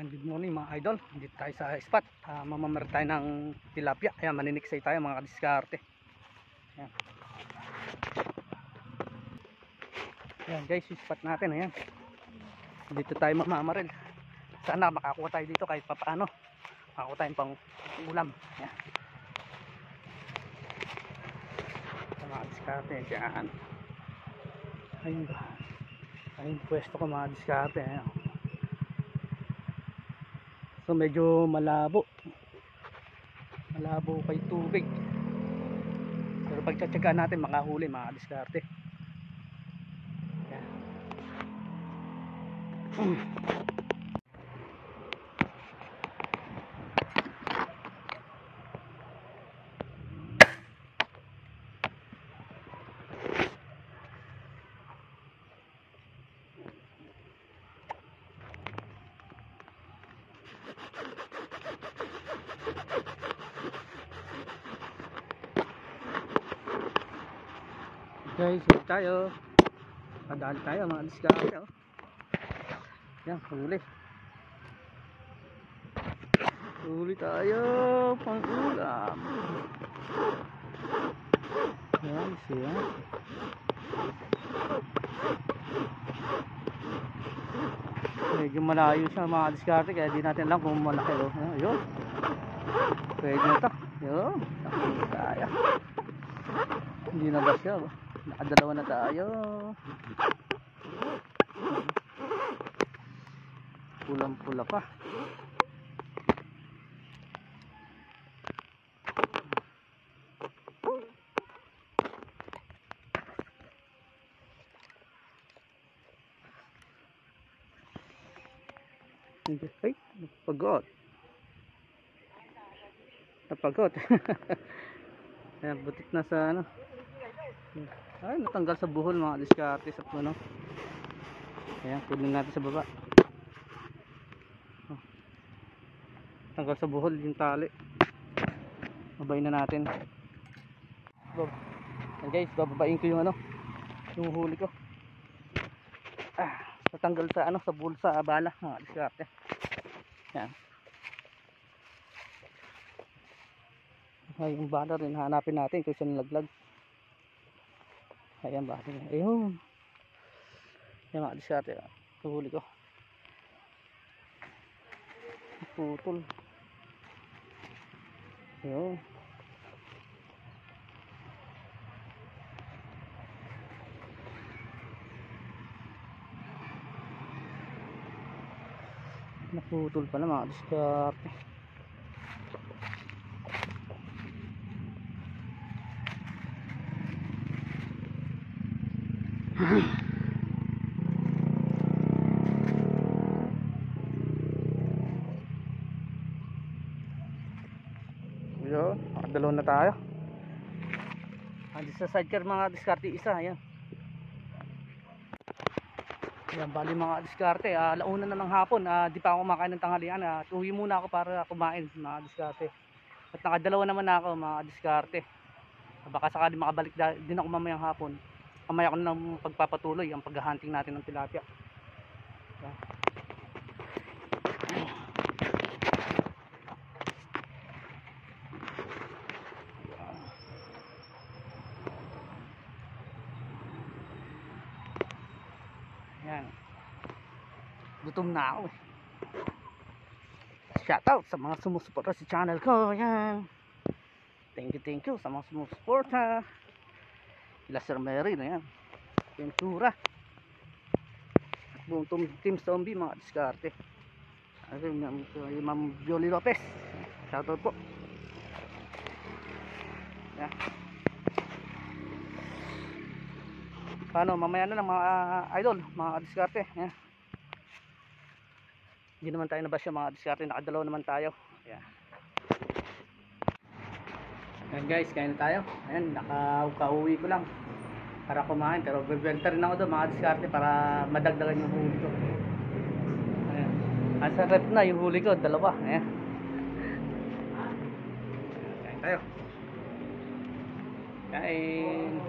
Ayan, good morning mga idol. Dito tayo sa spot. Mamamar tayo ng tilapia. Ayan, maniniksay tayo mga kadiskarte. Ayan. Ayan guys, yung spot natin. Ayan. Dito tayo mamamaril. Sana makakuha tayo dito kahit papaano. Makakuha tayong pang ulam. Ayan. Mga kadiskarte. Ayan. Ayun ba. Ayun pwesto ko mga kadiskarte. Ayan. So medyo malabo kay tubig, pero pagtsatsagaan natin makahuli mga diskarte. Guys, huli tayo. Padali tayo mga diskarte. Oh. Yan, huli. Huli tayo pang ulam. Yan, siya. Medyo malayo siya mga diskarte, kaya di natin alam kung malaki. Oh. Ayun. Pwede na ito. Ayun. Nakita tayo. Hindi na ba siya? Oh. Nakadalawa na tayo. Pulang pula pa. Ay, napagod. Ayan, butik na sa ano. Ay, natanggal sa buhol mga diskarte sa puno. Ayan, kunin natin sa baba. Tanggal sa buhol yung tali. Babayin na natin. Ayan guys, bababain ko yung ano, yung huli ko. Natanggal sa ano, sa buhol sa bala mga diskarte. Ayan. Ay, yung bala rin hanapin natin kung saan nalaglag. Ayan ba? Ayun. Yan mga diskarte. Huli ko. Putol. Ayun. Naputol pala mga diskarte. Yun, nakadalaw na tayo. Andi sa sidecar mga diskarte isa. Ayan. Ayan, bali mga diskarte. Launa na ng hapon. Di pa ako kumakain ng tanghalian. Uwi muna ako para kumain mga diskarte. At nakadalawa naman na ako mga diskarte. Baka sakali makabalik din ako mamayang hapon. Kamaya ko na ng pagpapatuloy ang paghahunting natin ng tilapia. Ayan. Gutom na ako eh. Shoutout sa mga sumusuporta sa channel ko. Ayan. Thank you sa mga sumusuporta. Ila Sir Mary na yan. Ventura. Buong team zombie mga diskarte. Ayun, yung Ma'am Jolie Lopez. Shoutout po. Ayan. Paano, mamaya na lang mga idol, mga diskarte. Ayan. Hindi naman tayo nabasya mga diskarte, nakadalaw naman tayo. Ayan. Ayan guys, kain na tayo. Ayan, nakauwi ko lang para kumain, pero bebenta rin ako doon mga diskarte para madagdagan yung huli ko. Ayan. Asa rep na yung huli ko, dalawa. Ayan. Kain tayo. Kain.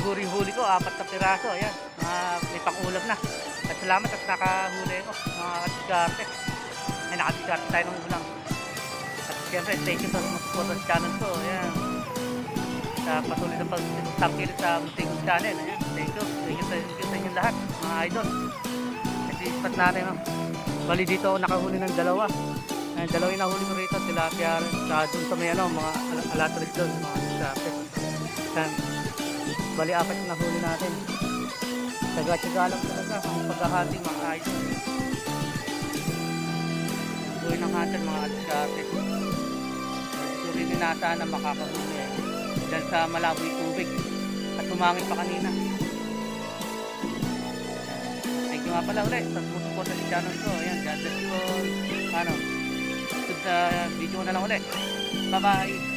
siguro yung huli ko, 4 na piraso. Ayan, may pang-ulam na. At salamat at nakahuli ko, mga kadiskarte. Ay, nakadiskarte tayo ng ulam. At siyempre, thank you sa support sa channel ko. Ayan. Sa patuloy na pag-tangkilik sa Munting channel. Ayan, thank you. Thank you sa inyong lahat, mga idol. At ispat natin, no? Bali dito ako nakahuli ng dalawa. Ayan, dalawa yung nahuli ko rito, tilapia rin. Saka dun sa may mga alatris doon, mga diskarte. Ayan. Bali 4 yung nahuli natin. Taga-tsaga lang talaga ang paghahati, mga idol. Gawin ng hatin, mga diskarte. Sulit din na sana makakahuli dahil sa malabo yung tubig at humangin pa kanina. Thank you nga pala ulit sa support sa channel ko. Ayan, God bless you all. Susunod na video ko na lang ulit. Bye bye.